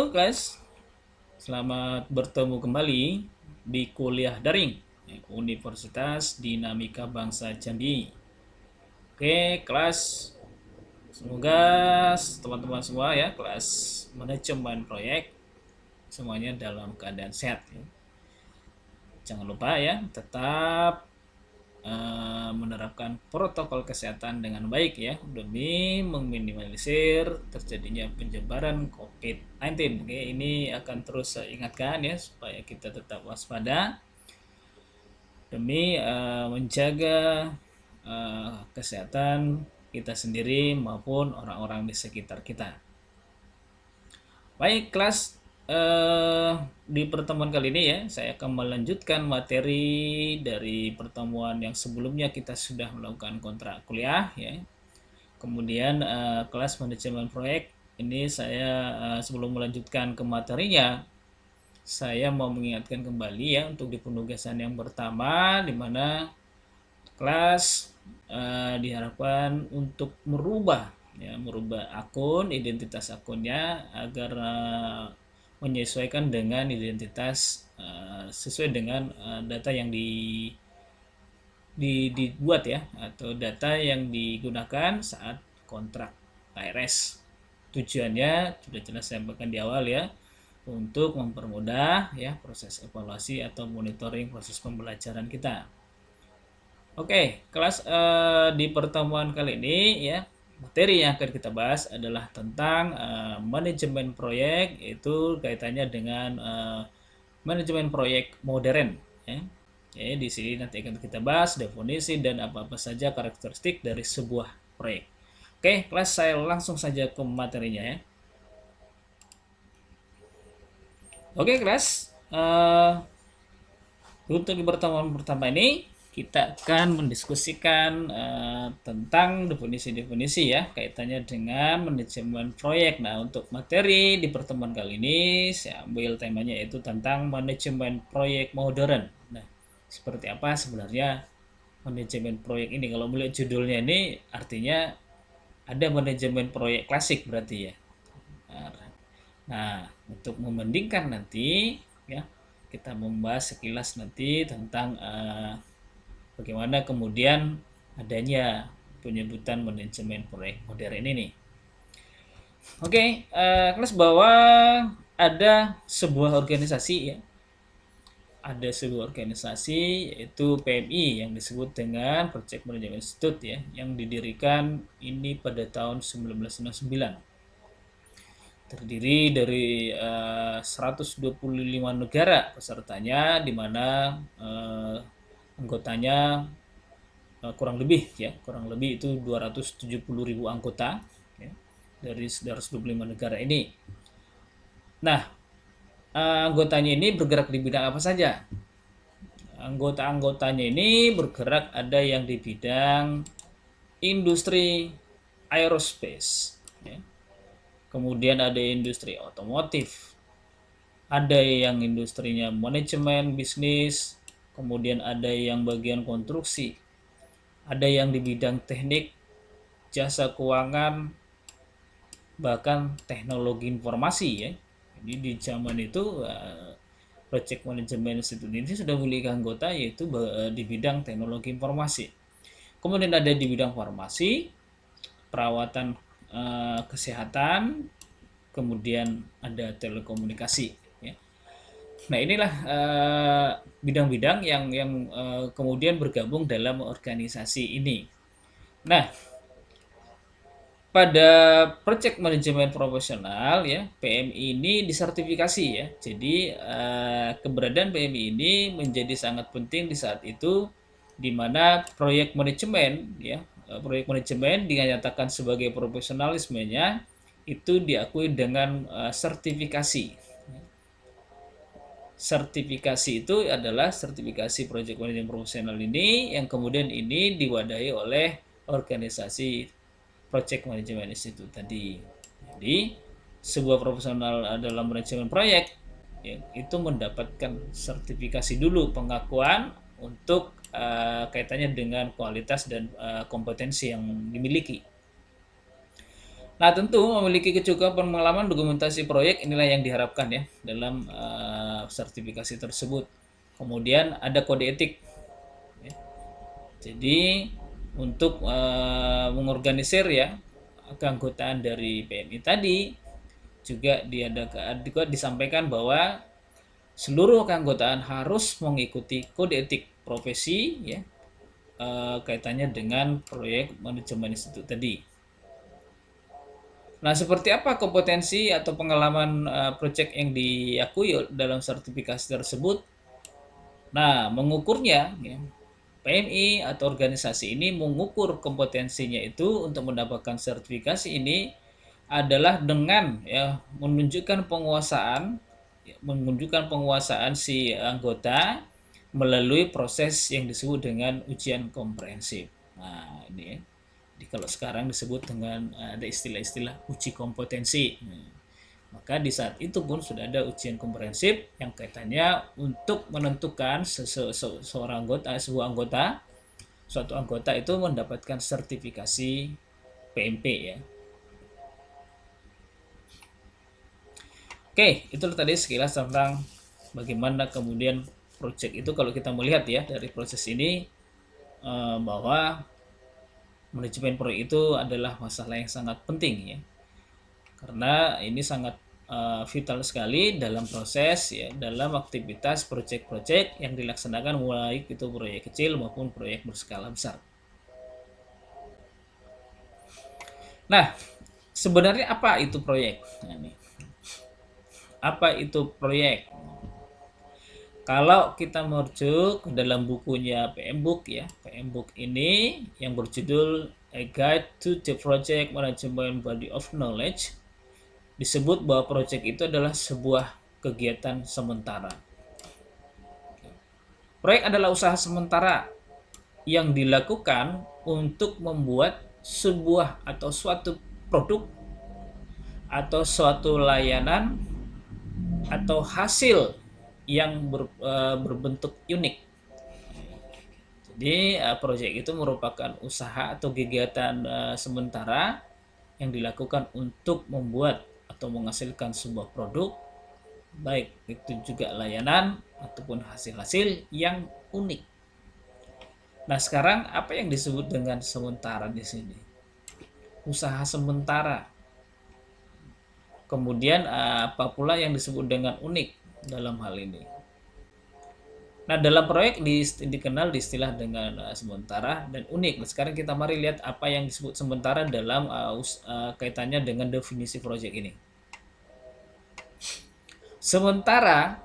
Halo kelas, selamat bertemu kembali di kuliah daring Universitas Dinamika Bangsa Jambi. Oke, kelas, semoga teman-teman semua ya, kelas manajemen proyek semuanya dalam keadaan sehat. Ya. Jangan lupa ya, tetap menerapkan protokol kesehatan dengan baik ya demi meminimalisir terjadinya penyebaran COVID-19. Oke, ini akan terus saya ingatkan ya supaya kita tetap waspada demi menjaga kesehatan kita sendiri maupun orang-orang di sekitar kita. Baik, kelas di pertemuan kali ini ya, saya akan melanjutkan materi dari pertemuan yang sebelumnya kita sudah melakukan kontrak kuliah ya. Kemudian kelas manajemen proyek ini saya sebelum melanjutkan ke materinya, saya mau mengingatkan kembali ya untuk di penugasan yang pertama di mana kelas diharapkan untuk merubah akun, identitas akunnya agar menyesuaikan dengan identitas sesuai dengan data yang dibuat ya atau data yang digunakan saat kontrak KRS. Tujuannya sudah jelas saya sampaikan di awal ya, untuk mempermudah ya proses evaluasi atau monitoring proses pembelajaran kita. Oke, kelas di pertemuan kali ini ya, materi yang akan kita bahas adalah tentang manajemen proyek, yaitu kaitannya dengan manajemen proyek modern ya. Ya, di sini nanti akan kita bahas definisi dan apa-apa saja karakteristik dari sebuah proyek. Oke, kelas saya langsung saja ke materinya ya. Oke, kelas untuk di pertemuan pertama ini kita akan mendiskusikan tentang definisi-definisi ya kaitannya dengan manajemen proyek. Nah, untuk materi di pertemuan kali ini saya ambil temanya yaitu tentang manajemen proyek modern. Nah, seperti apa sebenarnya manajemen proyek ini? Kalau melihat judulnya ini artinya ada manajemen proyek klasik berarti ya. Nah, untuk membandingkan nanti ya kita membahas sekilas nanti tentang bagaimana kemudian adanya penyebutan manajemen proyek modern ini. Oke, kelas bahwa ada sebuah organisasi ya, ada sebuah organisasi yaitu PMI yang disebut dengan Project Management Institute ya, yang didirikan ini pada tahun 1969. Terdiri dari 125 negara pesertanya, di mana anggotanya kurang lebih itu 270.000 anggota ya, dari 125 negara ini. Nah, anggotanya ini bergerak di bidang apa saja? Anggota-anggotanya ini bergerak ada yang di bidang industri aerospace ya. Kemudian ada industri otomotif, ada yang industrinya manajemen bisnis, kemudian ada yang bagian konstruksi, ada yang di bidang teknik, jasa keuangan, bahkan teknologi informasi ya. Jadi di zaman itu Project Management Institute ini sudah memiliki anggota yaitu di bidang teknologi informasi. Kemudian ada di bidang farmasi, perawatan kesehatan, kemudian ada telekomunikasi ya. Nah, inilah bidang-bidang yang kemudian bergabung dalam organisasi ini. Nah, pada project manajemen profesional ya, PMI ini disertifikasi ya. Jadi keberadaan PMI ini menjadi sangat penting di saat itu di mana proyek manajemen ya, proyek manajemen dinyatakan sebagai profesionalismenya itu diakui dengan sertifikasi. Sertifikasi itu adalah sertifikasi project manajemen profesional ini yang kemudian ini diwadahi oleh organisasi Project Management Institute tadi. Jadi sebuah profesional dalam manajemen proyek ya, itu mendapatkan sertifikasi dulu, pengakuan untuk kaitannya dengan kualitas dan kompetensi yang dimiliki. Nah, tentu memiliki kecukupan pengalaman dokumentasi proyek inilah yang diharapkan ya dalam sertifikasi tersebut. Kemudian ada kode etik. Ya. Jadi untuk mengorganisir ya keanggotaan dari PMI tadi juga disampaikan bahwa seluruh keanggotaan harus mengikuti kode etik profesi ya kaitannya dengan proyek manajemen institut tadi. Nah, seperti apa kompetensi atau pengalaman proyek yang diakui dalam sertifikasi tersebut? Nah, mengukurnya ya, PMI atau organisasi ini mengukur kompetensinya itu untuk mendapatkan sertifikasi ini adalah dengan ya menunjukkan penguasaan si anggota melalui proses yang disebut dengan ujian komprehensif. Nah, ini ya. Jadi kalau sekarang disebut dengan ada istilah-istilah uji kompetensi. Nah, maka di saat itu pun sudah ada ujian komprehensif yang kaitannya untuk menentukan suatu anggota itu mendapatkan sertifikasi PMP ya. Oke, itu tadi sekilas tentang bagaimana kemudian proyek itu kalau kita melihat ya dari proses ini bahwa manajemen proyek itu adalah masalah yang sangat penting ya. Karena ini sangat vital sekali dalam proses ya dalam aktivitas proyek-proyek yang dilaksanakan mulai itu proyek kecil maupun proyek berskala besar. Nah, sebenarnya apa itu proyek? Nah, ini. Apa itu proyek? Kalau kita merujuk dalam bukunya PM Book ya, PM Book ini yang berjudul A Guide to the Project Management Body of Knowledge, disebut bahwa proyek itu adalah sebuah kegiatan sementara. Proyek adalah usaha sementara yang dilakukan untuk membuat sebuah atau suatu produk atau suatu layanan atau hasil yang berbentuk unik. Jadi proyek itu merupakan usaha atau kegiatan sementara yang dilakukan untuk membuat atau menghasilkan sebuah produk, baik itu juga layanan ataupun hasil-hasil yang unik. Nah, sekarang apa yang disebut dengan sementara di sini? Usaha sementara. Kemudian apa pula yang disebut dengan unik dalam hal ini? Nah, dalam proyek dikenal di istilah dengan sementara dan unik. Nah, sekarang kita mari lihat apa yang disebut sementara dalam kaitannya dengan definisi proyek ini. Sementara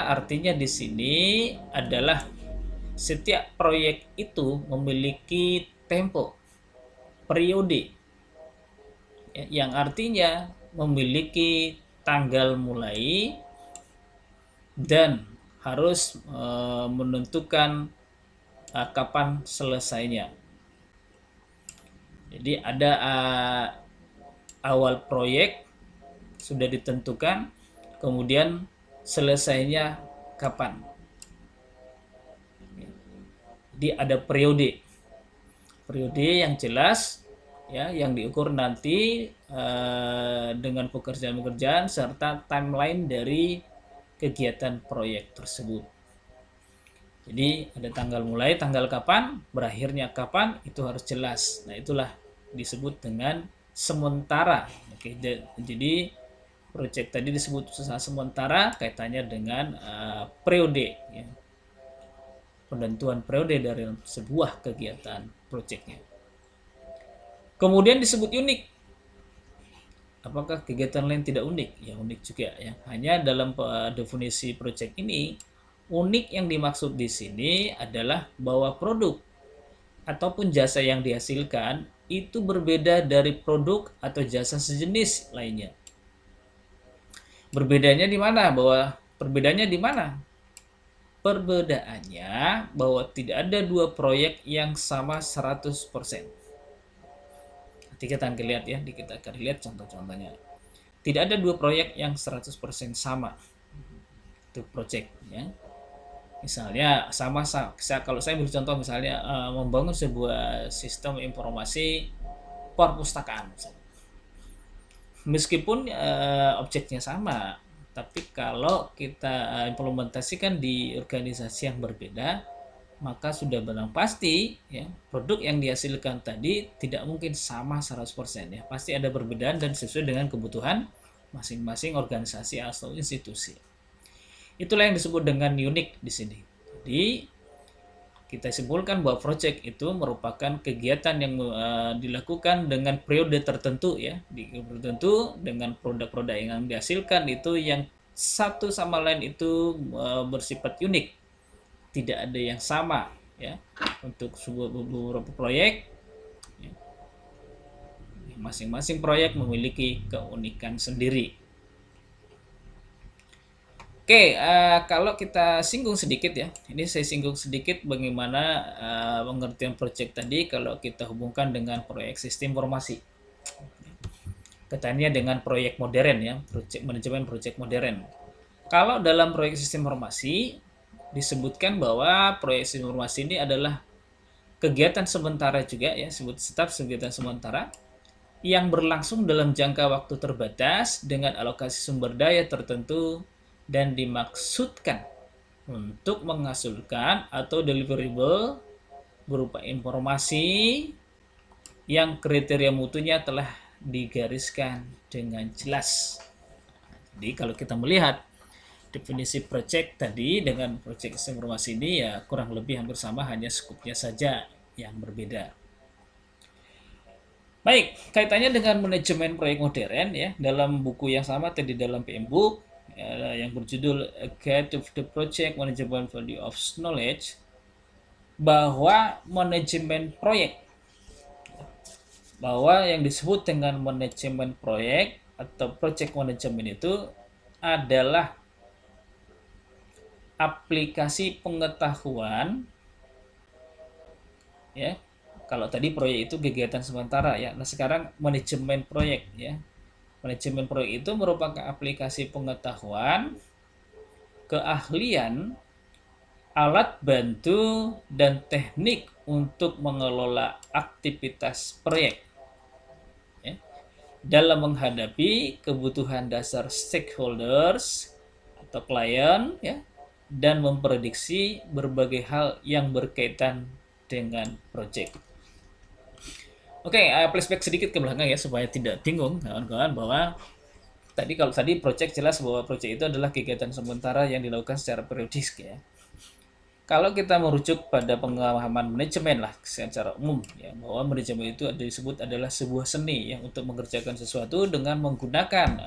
artinya di sini adalah setiap proyek itu memiliki tempo, periode, yang artinya memiliki tanggal mulai dan harus menentukan kapan selesainya. Jadi ada awal proyek sudah ditentukan, kemudian selesainya kapan. Jadi ada periode yang jelas ya yang diukur nanti dengan pekerjaan-pekerjaan serta timeline dari kegiatan proyek tersebut. Jadi ada tanggal mulai, tanggal kapan, berakhirnya kapan, itu harus jelas. Nah, itulah disebut dengan sementara. Oke, jadi proyek tadi disebut usaha sementara kaitannya dengan periode ya. Penentuan periode dari sebuah kegiatan proyeknya. Kemudian disebut unik. Apakah kegiatan lain tidak unik? Ya unik juga ya. Hanya dalam definisi proyek ini, unik yang dimaksud di sini adalah bahwa produk ataupun jasa yang dihasilkan itu berbeda dari produk atau jasa sejenis lainnya. Perbedaannya di mana? Perbedaannya di mana? Perbedaannya bahwa tidak ada dua proyek yang sama 100%. Nanti kita akan lihat ya, kita akan lihat contoh-contohnya. Tidak ada dua proyek yang 100% sama. Itu proyek ya. Misalnya kalau saya beri contoh misalnya membangun sebuah sistem informasi perpustakaan misalnya. Meskipun objeknya sama, tapi kalau kita implementasikan di organisasi yang berbeda, maka sudah barang pasti ya produk yang dihasilkan tadi tidak mungkin sama 100% ya. Pasti ada perbedaan dan sesuai dengan kebutuhan masing-masing organisasi atau institusi. Itulah yang disebut dengan unik di sini. Jadi kita simpulkan bahwa project itu merupakan kegiatan yang dilakukan dengan periode tertentu ya, tertentu dengan produk-produk yang dihasilkan itu yang satu sama lain itu bersifat unik, tidak ada yang sama ya. Untuk beberapa proyek ya, masing-masing proyek memiliki keunikan sendiri. Oke, kalau kita singgung sedikit ya, ini saya singgung sedikit bagaimana pengertian project tadi kalau kita hubungkan dengan proyek sistem informasi. Kaitannya dengan proyek modern ya, manajemen proyek modern. Kalau dalam proyek sistem informasi disebutkan bahwa proyek sistem informasi ini adalah kegiatan sementara juga ya, tetap kegiatan sementara yang berlangsung dalam jangka waktu terbatas dengan alokasi sumber daya tertentu dan dimaksudkan untuk menghasilkan atau deliverable berupa informasi yang kriteria mutunya telah digariskan dengan jelas. Jadi kalau kita melihat definisi project tadi dengan project informasi ini ya kurang lebih hampir sama, hanya skupnya saja yang berbeda. Baik, kaitannya dengan manajemen proyek modern ya, dalam buku yang sama tadi dalam PM Book yang berjudul A Guide to the Project Management Value of Knowledge, bahwa manajemen proyek, bahwa yang disebut dengan manajemen proyek atau project management itu adalah aplikasi pengetahuan ya. Kalau tadi proyek itu kegiatan sementara ya, nah sekarang manajemen proyek ya. Manajemen proyek itu merupakan aplikasi pengetahuan, keahlian, alat bantu, dan teknik untuk mengelola aktivitas proyek ya, dalam menghadapi kebutuhan dasar stakeholders atau klien ya, dan memprediksi berbagai hal yang berkaitan dengan proyek. Oke, flashback sedikit ke belakang ya supaya tidak bingung kawan-kawan bahwa kalau tadi project jelas bahwa project itu adalah kegiatan sementara yang dilakukan secara periodik ya. Kalau kita merujuk pada pemahaman manajemen lah secara umum ya, bahwa manajemen itu disebut adalah sebuah seni yang untuk mengerjakan sesuatu dengan menggunakan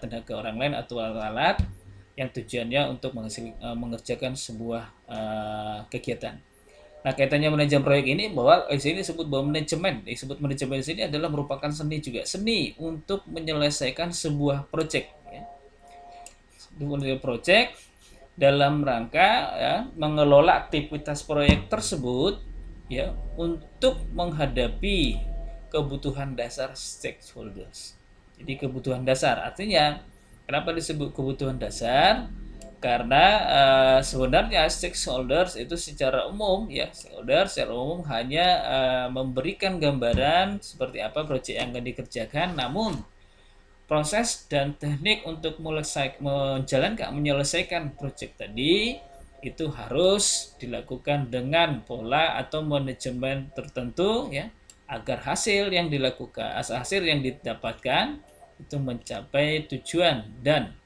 tenaga orang lain atau alat yang tujuannya untuk mengerjakan sebuah kegiatan. Nah, kaitannya manajemen proyek ini bahwa di sini disebut bahwa manajemen di sini adalah merupakan seni juga, seni untuk menyelesaikan sebuah proyek ya. Sebuah proyek dalam rangka ya, mengelola aktivitas proyek tersebut ya untuk menghadapi kebutuhan dasar stakeholders. Jadi kebutuhan dasar artinya kenapa disebut kebutuhan dasar? Karena sebenarnya stakeholders itu secara umum ya, secara umum hanya memberikan gambaran seperti apa proyek yang akan dikerjakan, namun proses dan teknik untuk menyelesaikan proyek tadi itu harus dilakukan dengan pola atau manajemen tertentu ya, agar hasil yang didapatkan itu mencapai tujuan, dan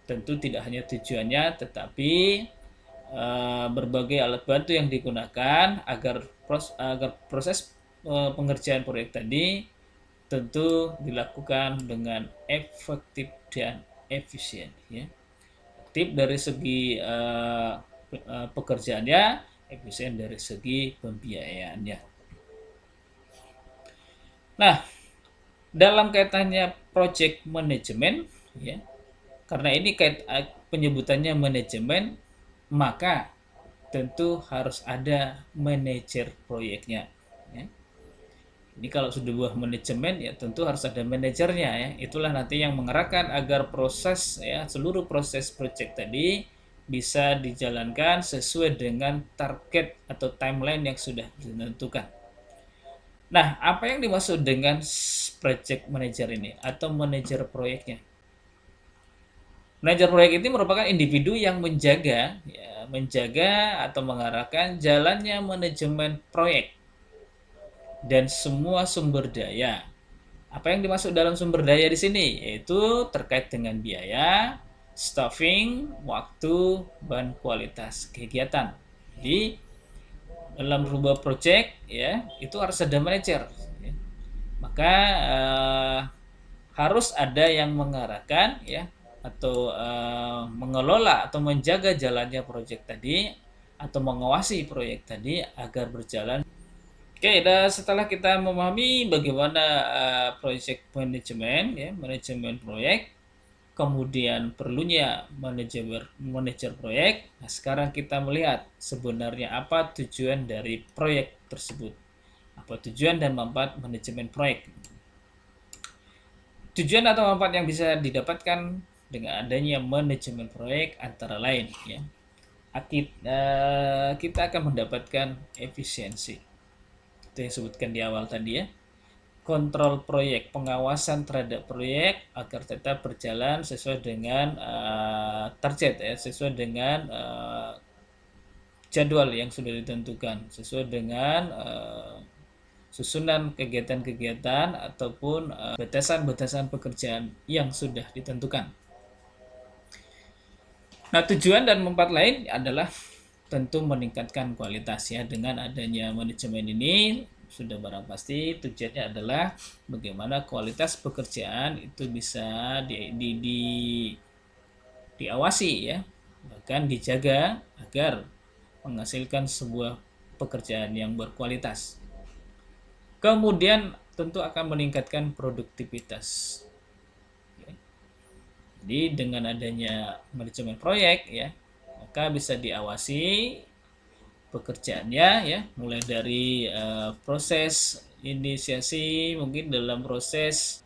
tentu tidak hanya tujuannya tetapi berbagai alat bantu yang digunakan agar proses pengerjaan proyek tadi tentu dilakukan dengan efektif dan efisien ya. Efektif dari segi pekerjaannya, efisien dari segi pembiayaannya. Nah, dalam kaitannya project management ya, karena ini penyebutannya manajemen, maka tentu harus ada manajer proyeknya ya. Ini kalau sudah buah manajemen ya tentu harus ada manajernya ya. Itulah nanti yang mengarahkan agar proses ya, seluruh proses proyek tadi bisa dijalankan sesuai dengan target atau timeline yang sudah ditentukan. Nah, apa yang dimaksud dengan project manager ini atau manajer proyeknya? Manajer proyek itu merupakan individu yang menjaga atau mengarahkan jalannya manajemen proyek dan semua sumber daya. Apa yang dimaksud dalam sumber daya di sini? Yaitu terkait dengan biaya, staffing, waktu, dan kualitas kegiatan. Jadi dalam sebuah project ya itu harus ada manajer. Ya. Maka harus ada yang mengarahkan ya atau mengelola atau menjaga jalannya proyek tadi atau mengawasi proyek tadi agar berjalan. Oke, dan setelah kita memahami bagaimana project manajemen, ya, manajemen proyek, kemudian perlunya manajer proyek. Nah, sekarang kita melihat sebenarnya apa tujuan dari proyek tersebut, apa tujuan dan manfaat manajemen proyek. Tujuan atau manfaat yang bisa didapatkan dengan adanya manajemen proyek antara lain, ya, kita akan mendapatkan efisiensi. Itu yang disebutkan di awal tadi ya. Kontrol proyek, pengawasan terhadap proyek agar tetap berjalan sesuai dengan target ya, sesuai dengan jadwal yang sudah ditentukan, sesuai dengan susunan kegiatan-kegiatan ataupun batasan-batasan pekerjaan yang sudah ditentukan. Nah, tujuan dan manfaat lain adalah tentu meningkatkan kualitas ya. Dengan adanya manajemen ini sudah barang pasti tujuannya adalah bagaimana kualitas pekerjaan itu bisa diawasi ya, bahkan dijaga agar menghasilkan sebuah pekerjaan yang berkualitas. Kemudian tentu akan meningkatkan produktivitas. Jadi dengan adanya manajemen proyek ya, maka bisa diawasi pekerjaannya ya, mulai dari proses inisiasi, mungkin dalam proses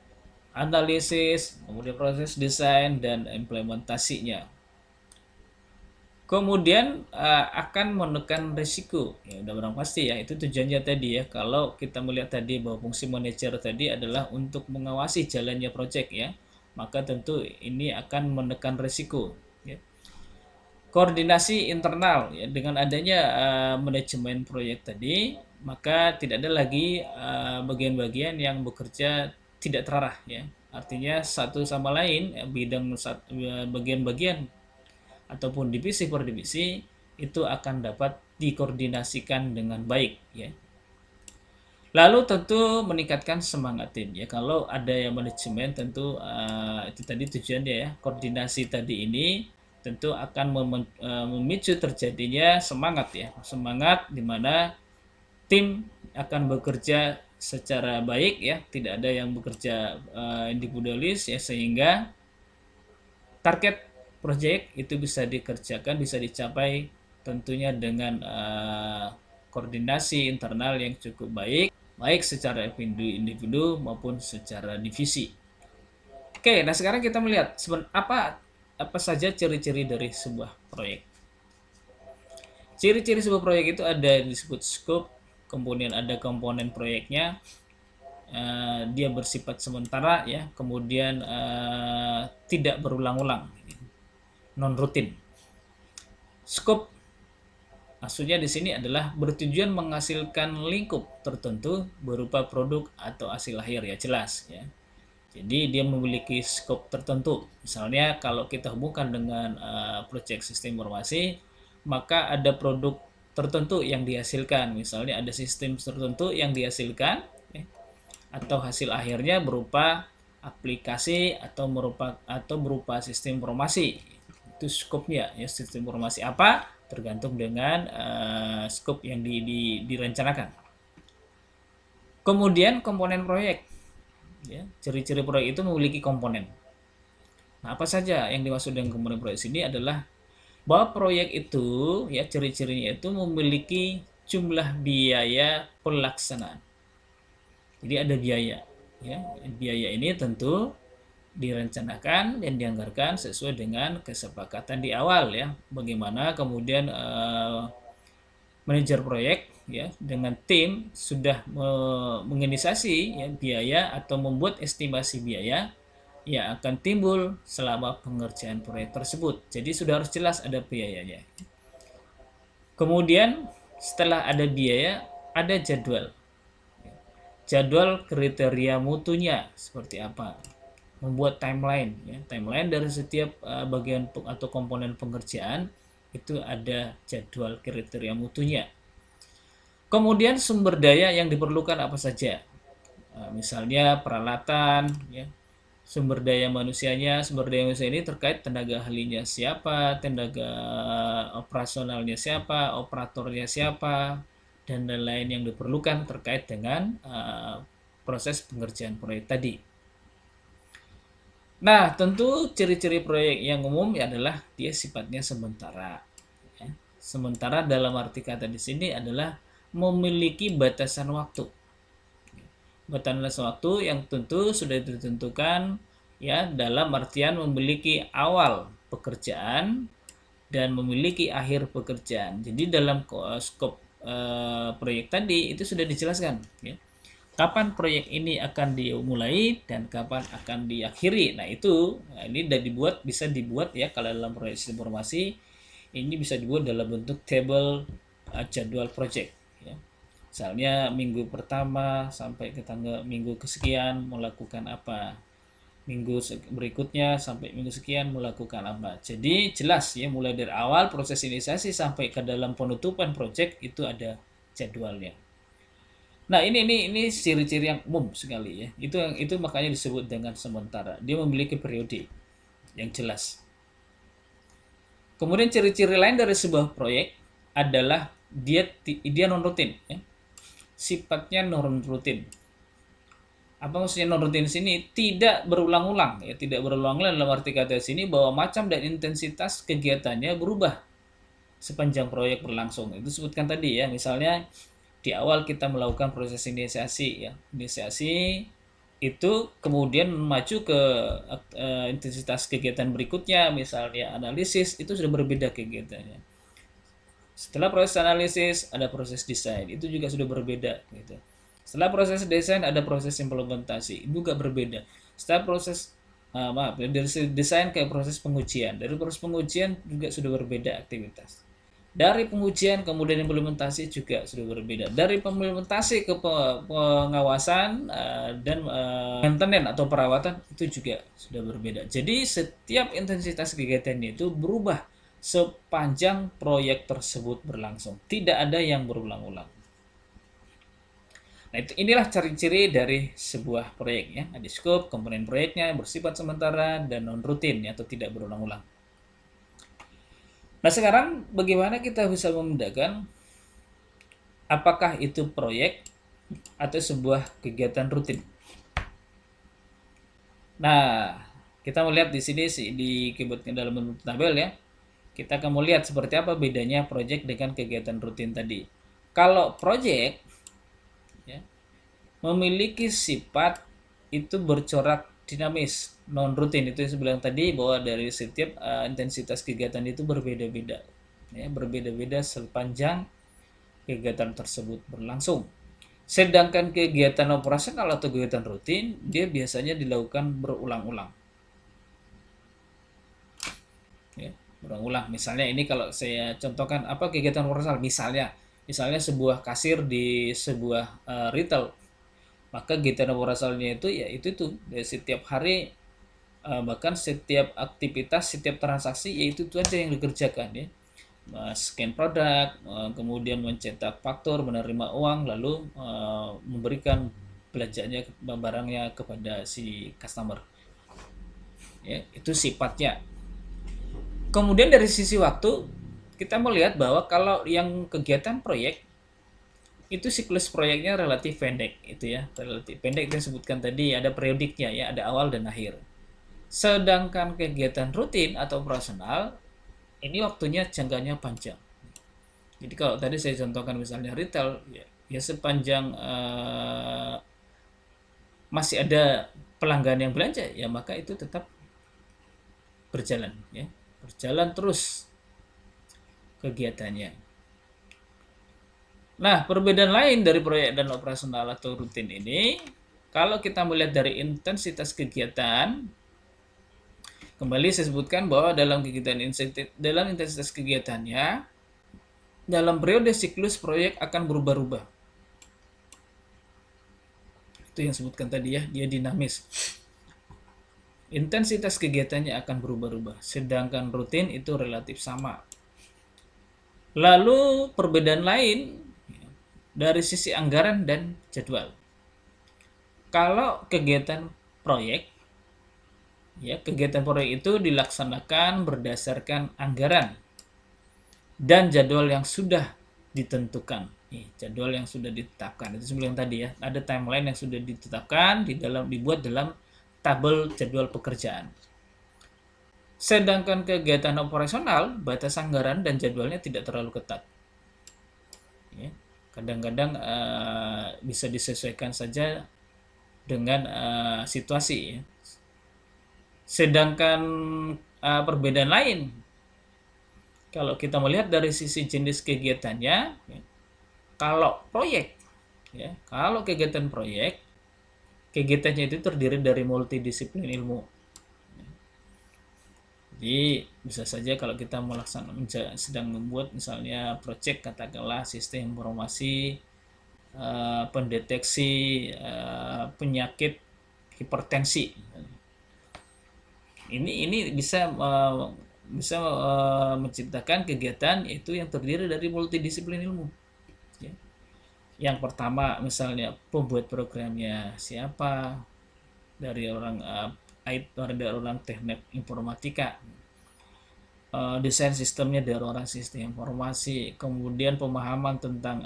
analisis, kemudian proses desain dan implementasinya. Kemudian akan menekan risiko. Ya udah barang pasti ya, itu tujuannya tadi ya. Kalau kita melihat tadi bahwa fungsi manajer tadi adalah untuk mengawasi jalannya proyek ya, maka tentu ini akan menekan risiko ya. Koordinasi internal ya, dengan adanya manajemen proyek tadi, maka tidak ada lagi bagian-bagian yang bekerja tidak terarah ya. Artinya satu sama lain bidang bagian-bagian ataupun divisi per divisi itu akan dapat dikoordinasikan dengan baik ya. Lalu tentu meningkatkan semangat tim ya. Kalau ada yang manajemen tentu itu tadi tujuannya ya. Koordinasi tadi ini tentu akan memicu terjadinya semangat ya. Semangat di mana tim akan bekerja secara baik ya. Tidak ada yang bekerja individualis ya, sehingga target proyek itu bisa dikerjakan, bisa dicapai tentunya dengan koordinasi internal yang cukup baik, baik secara individu maupun secara divisi. Oke, nah sekarang kita melihat apa saja ciri-ciri dari sebuah proyek. Ciri-ciri sebuah proyek itu ada yang disebut scope, kemudian ada komponen proyeknya, dia bersifat sementara ya, kemudian tidak berulang-ulang, non rutin. Scope maksudnya di sini adalah bertujuan menghasilkan lingkup tertentu berupa produk atau hasil akhir ya, jelas ya. Jadi dia memiliki scope tertentu. Misalnya kalau kita hubungkan dengan proyek sistem informasi, maka ada produk tertentu yang dihasilkan. Misalnya ada sistem tertentu yang dihasilkan ya, atau hasil akhirnya berupa aplikasi atau berupa sistem informasi. Itu skopnya ya, sistem informasi apa tergantung dengan skop yang direncanakan. Kemudian komponen proyek ya, ciri-ciri proyek itu memiliki komponen. Nah, apa saja yang dimaksud dengan komponen proyek ini adalah bahwa proyek itu ya, ciri-cirinya itu memiliki jumlah biaya pelaksanaan. Jadi ada biaya ya, biaya ini tentu direncanakan dan dianggarkan sesuai dengan kesepakatan di awal ya. Bagaimana kemudian manajer proyek ya dengan tim sudah menginisiasi ya biaya atau membuat estimasi biaya yang akan timbul selama pengerjaan proyek tersebut. Jadi sudah harus jelas ada biayanya. Kemudian setelah ada biaya, ada jadwal. Jadwal kriteria mutunya seperti apa. Membuat timeline ya. Timeline dari setiap bagian atau komponen pengerjaan itu ada jadwal kriteria mutunya. Kemudian sumber daya yang diperlukan apa saja. Misalnya peralatan ya, sumber daya manusianya. Sumber daya manusia ini terkait tenaga ahlinya siapa, tenaga operasionalnya siapa, operatornya siapa, dan lain-lain yang diperlukan terkait dengan proses pengerjaan proyek tadi. Nah, tentu ciri-ciri proyek yang umum adalah dia sifatnya sementara. Ya. Sementara dalam arti kata di sini adalah memiliki batasan waktu. Batasan waktu yang tentu sudah ditentukan ya dalam artian memiliki awal pekerjaan dan memiliki akhir pekerjaan. Jadi dalam skop proyek tadi itu sudah dijelaskan ya. Kapan proyek ini akan dimulai dan kapan akan diakhiri. Nah, itu ini bisa dibuat ya kalau dalam proyek informasi ini bisa dibuat dalam bentuk table jadwal proyek ya. Misalnya minggu pertama sampai ke tanggal minggu kesekian melakukan apa, minggu berikutnya sampai minggu sekian melakukan apa. Jadi jelas ya mulai dari awal proses inisiasi sampai ke dalam penutupan proyek itu ada jadwalnya. Nah, ini ciri-ciri yang umum sekali ya. Itu makanya disebut dengan sementara. Dia memiliki periode yang jelas. Kemudian ciri-ciri lain dari sebuah proyek adalah dia non rutin ya. Sifatnya non rutin. Apa maksudnya non rutin di sini? Tidak berulang-ulang ya, tidak berulang-ulang dalam arti kata sini bahwa macam dan intensitas kegiatannya berubah sepanjang proyek berlangsung. Itu sebutkan tadi ya, misalnya di awal kita melakukan proses inisiasi ya. Inisiasi itu kemudian maju ke intensitas kegiatan berikutnya, misalnya analisis, itu sudah berbeda kegiatannya. Setelah proses analisis ada proses desain, itu juga sudah berbeda gitu. Setelah proses desain ada proses implementasi, juga berbeda. Setelah proses dari desain ke proses pengujian, dari proses pengujian juga sudah berbeda aktivitas. Dari pengujian kemudian implementasi juga sudah berbeda. Dari implementasi ke pengawasan dan maintenance atau perawatan itu juga sudah berbeda. Jadi setiap intensitas kegiatan itu berubah sepanjang proyek tersebut berlangsung. Tidak ada yang berulang-ulang. Nah, inilah ciri-ciri dari sebuah proyek ya. Ada scope, komponen proyeknya bersifat sementara dan non rutin ya, atau tidak berulang-ulang. Nah, sekarang bagaimana kita bisa membedakan apakah itu proyek atau sebuah kegiatan rutin? Nah, kita melihat di sini disebutkan dalam bentuk tabel ya. Kita akan melihat seperti apa bedanya proyek dengan kegiatan rutin tadi. Kalau proyek ya, memiliki sifat itu bercorak dinamis, non rutin, itu yang saya bilang tadi bahwa dari setiap intensitas kegiatan itu berbeda-beda ya, berbeda-beda sepanjang kegiatan tersebut berlangsung. Sedangkan kegiatan operasional atau kegiatan rutin dia biasanya dilakukan berulang-ulang ya, berulang-ulang. Misalnya ini kalau saya contohkan apa kegiatan operasional, misalnya sebuah kasir di sebuah retail, maka kegiatan operasionalnya itu ya itu setiap hari bahkan setiap aktivitas, setiap transaksi yaitu itu aja yang dikerjakan ya. Scan produk, kemudian mencetak faktur, menerima uang, lalu memberikan belanjanya barangnya kepada si customer ya, itu sifatnya. Kemudian dari sisi waktu kita melihat bahwa kalau yang kegiatan proyek itu siklus proyeknya relatif pendek itu ya, relatif pendek. Kita sebutkan tadi ada periodiknya ya, ada awal dan akhir. Sedangkan kegiatan rutin atau operasional ini waktunya jangkanya panjang. Jadi kalau tadi saya contohkan misalnya retail ya sepanjang masih ada pelanggan yang belanja ya maka itu tetap berjalan ya, berjalan terus kegiatannya. Nah, perbedaan lain dari proyek dan operasional atau rutin ini, kalau kita melihat dari intensitas kegiatan, kembali saya sebutkan bahwa dalam intensitas kegiatannya, dalam periode siklus proyek akan berubah-ubah. Itu yang sebutkan tadi ya, dia dinamis. Intensitas kegiatannya akan berubah-ubah, sedangkan rutin itu relatif sama. Lalu perbedaan lain dari sisi anggaran dan jadwal. Kalau kegiatan proyek, ya kegiatan proyek itu dilaksanakan berdasarkan anggaran dan jadwal yang sudah ditentukan. Jadwal yang sudah ditetapkan itu sebelum tadi ya, ada timeline yang sudah ditetapkan dibuat dalam tabel jadwal pekerjaan. Sedangkan kegiatan operasional, batas anggaran dan jadwalnya tidak terlalu ketat. Ya, kadang-kadang bisa disesuaikan saja dengan situasi. Ya. Sedangkan perbedaan lain, kalau kita melihat dari sisi jenis kegiatannya, ya, kalau proyek, ya, kalau kegiatan proyek, kegiatannya itu terdiri dari multidisiplin ilmu. Jadi bisa saja kalau kita sedang membuat misalnya proyek katakanlah sistem informasi pendeteksi penyakit hipertensi. Ini bisa menciptakan kegiatan itu yang terdiri dari multidisiplin ilmu. Ya. Yang pertama misalnya pembuat programnya siapa, dari orang teknik informatika, desain sistemnya dari orang sistem informasi, kemudian pemahaman tentang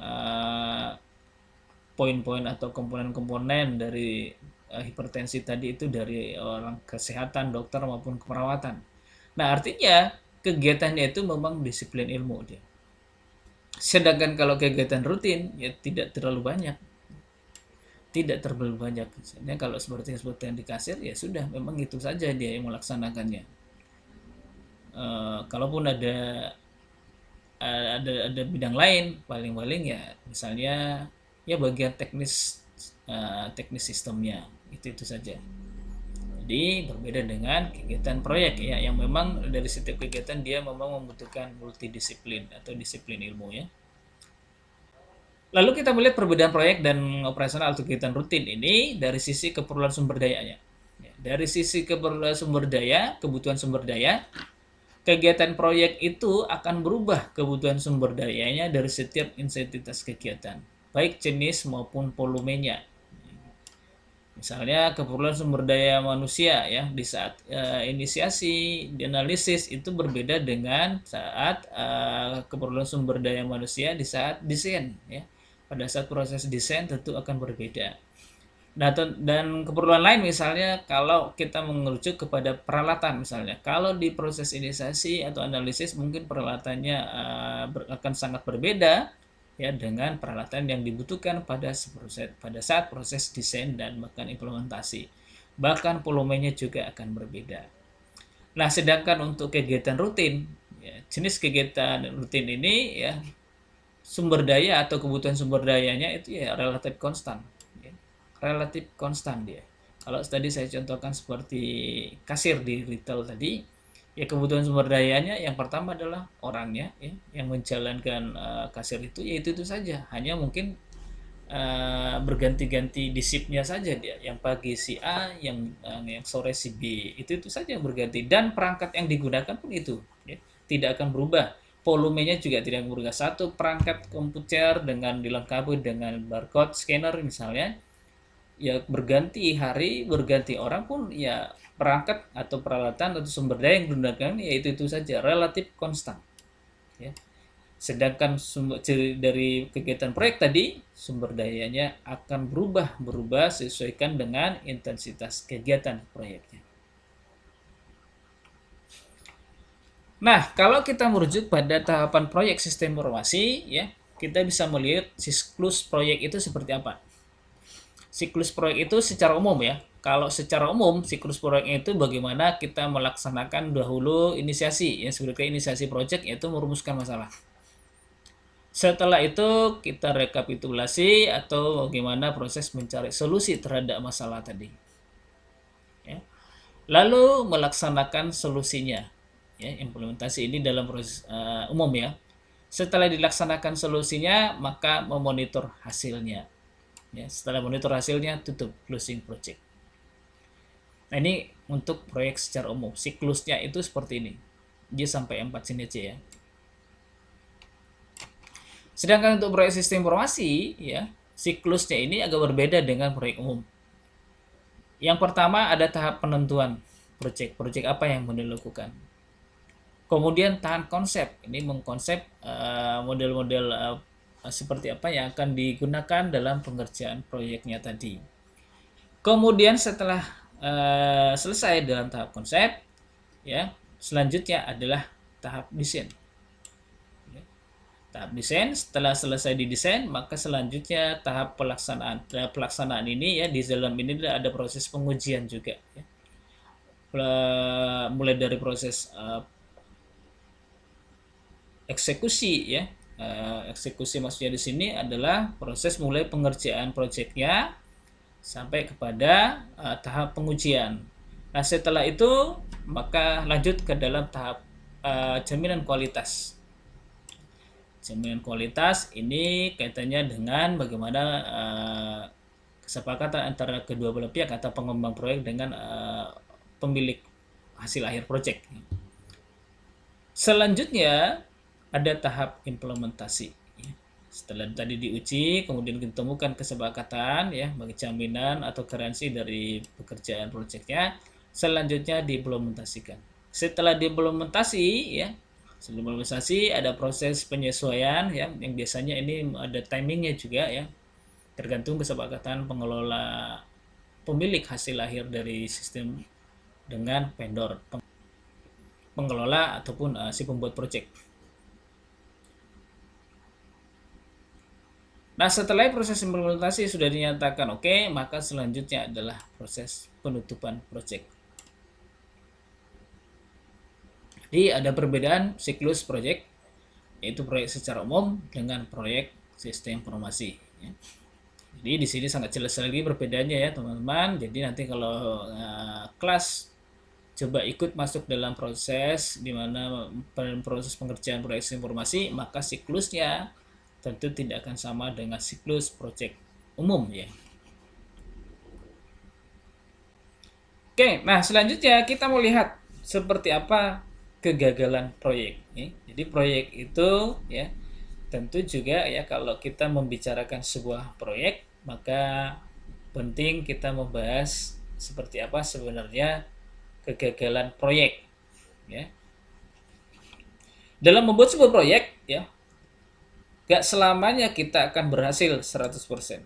poin-poin atau komponen-komponen dari hipertensi tadi itu dari orang kesehatan, dokter maupun keperawatan. Nah, artinya kegiatannya itu memang disiplin ilmu dia. Sedangkan kalau kegiatan rutin ya tidak terlalu banyak. Tidak terlalu banyak. Misalnya kalau seperti yang disebutkan di kasir ya sudah memang itu saja dia yang melaksanakannya. Kalaupun ada bidang lain, paling-paling ya misalnya ya bagian teknis sistemnya itu saja. Jadi berbeda dengan kegiatan proyek ya yang memang dari setiap kegiatan dia memang membutuhkan multidisiplin atau disiplin ilmu ya. Lalu kita melihat perbedaan proyek dan operasional atau kegiatan rutin ini dari sisi keperluan sumber dayanya. Dari sisi keperluan sumber daya, kebutuhan sumber daya, kegiatan proyek itu akan berubah kebutuhan sumber dayanya dari setiap intensitas kegiatan, baik jenis maupun volumenya. Misalnya keperluan sumber daya manusia ya di saat inisiasi, analisis itu berbeda dengan saat keperluan sumber daya manusia di saat desain ya. Pada saat proses desain tentu akan berbeda. Nah, dan keperluan lain misalnya kalau kita mengerucut kepada peralatan misalnya. Kalau di proses inisiasi atau analisis mungkin peralatannya akan sangat berbeda ya dengan peralatan yang dibutuhkan pada saat proses desain dan bahkan implementasi. Bahkan volumenya juga akan berbeda. Nah, sedangkan untuk kegiatan rutin, ya, jenis kegiatan rutin ini ya sumber daya atau kebutuhan sumber dayanya itu ya relatif konstan. Ya. Relatif konstan dia. Kalau tadi saya contohkan seperti kasir di retail tadi, ya kebutuhan sumber dayanya yang pertama adalah orangnya ya, yang menjalankan kasir itu ya itu saja. Hanya mungkin berganti-ganti di shiftnya saja dia. Yang pagi si A, yang sore si B. Itu saja yang berganti dan perangkat yang digunakan pun itu ya, tidak akan berubah. Volumenya juga tidak berubah. Satu perangkat komputer dengan dilengkapi dengan barcode scanner misalnya, ya berganti hari, berganti orang pun ya perangkat atau peralatan atau sumber daya yang digunakan ya itu saja relatif konstan. Ya. Sedangkan dari kegiatan proyek tadi sumber dayanya akan berubah sesuaikan dengan intensitas kegiatan proyeknya. Nah, kalau kita merujuk pada tahapan proyek sistem informasi, ya, kita bisa melihat siklus proyek itu seperti apa. Siklus proyek itu secara umum ya. Kalau secara umum, siklus proyek itu bagaimana kita melaksanakan dahulu inisiasi, yang sebenarnya inisiasi proyek yaitu merumuskan masalah. Setelah itu kita rekapitulasi atau bagaimana proses mencari solusi terhadap masalah tadi. Ya. Lalu melaksanakan solusinya. Ya, implementasi ini dalam proses umum ya. Setelah dilaksanakan solusinya, maka memonitor hasilnya. Ya, setelah monitor hasilnya, tutup closing project. Nah, ini untuk proyek secara umum. Siklusnya itu seperti ini. Dia sampai 4 sini aja ya. Sedangkan untuk proyek sistem informasi, ya, siklusnya ini agak berbeda dengan proyek umum. Yang pertama ada tahap penentuan proyek apa yang mau dilakukan. Kemudian tahap konsep, ini mengkonsep model-model seperti apa yang akan digunakan dalam pengerjaan proyeknya tadi. Kemudian setelah selesai dalam tahap konsep, ya, selanjutnya adalah tahap desain. Tahap desain, setelah selesai didesain, maka selanjutnya tahap pelaksanaan. Tahap pelaksanaan ini ya, di dalam ini ada proses pengujian juga ya. Mulai dari proses eksekusi ya. Eksekusi maksudnya di sini adalah proses mulai pengerjaan proyeknya sampai kepada tahap pengujian. Nah, setelah itu maka lanjut ke dalam tahap jaminan kualitas. Jaminan kualitas ini kaitannya dengan bagaimana kesepakatan antara kedua belah pihak atau pengembang proyek dengan pemilik hasil akhir proyek. Selanjutnya ada tahap implementasi. Setelah tadi diuji, kemudian ditemukan kesepakatan ya bagi jaminan atau garansi dari pekerjaan proyeknya, selanjutnya diimplementasikan. Setelah diimplementasi ya, implementasi ada proses penyesuaian ya, yang biasanya ini ada timingnya juga ya, tergantung kesepakatan pengelola pemilik hasil akhir dari sistem dengan vendor pengelola ataupun si pembuat proyek. Nah, setelah proses implementasi sudah dinyatakan oke, maka selanjutnya adalah proses penutupan proyek. Jadi ada perbedaan siklus proyek, yaitu proyek secara umum dengan proyek sistem informasi. Ya. Jadi di sini sangat jelas lagi perbedaannya ya teman-teman. Jadi nanti kalau kelas coba ikut masuk dalam proses di mana proses pengerjaan proyek sistem informasi, maka siklusnya tentu tidak akan sama dengan siklus proyek umum ya. Oke, nah selanjutnya kita mau lihat seperti apa kegagalan proyek. Jadi proyek itu ya tentu juga ya kalau kita membicarakan sebuah proyek maka penting kita membahas seperti apa sebenarnya kegagalan proyek ya. Dalam membuat sebuah proyek ya gak selamanya kita akan berhasil 100%.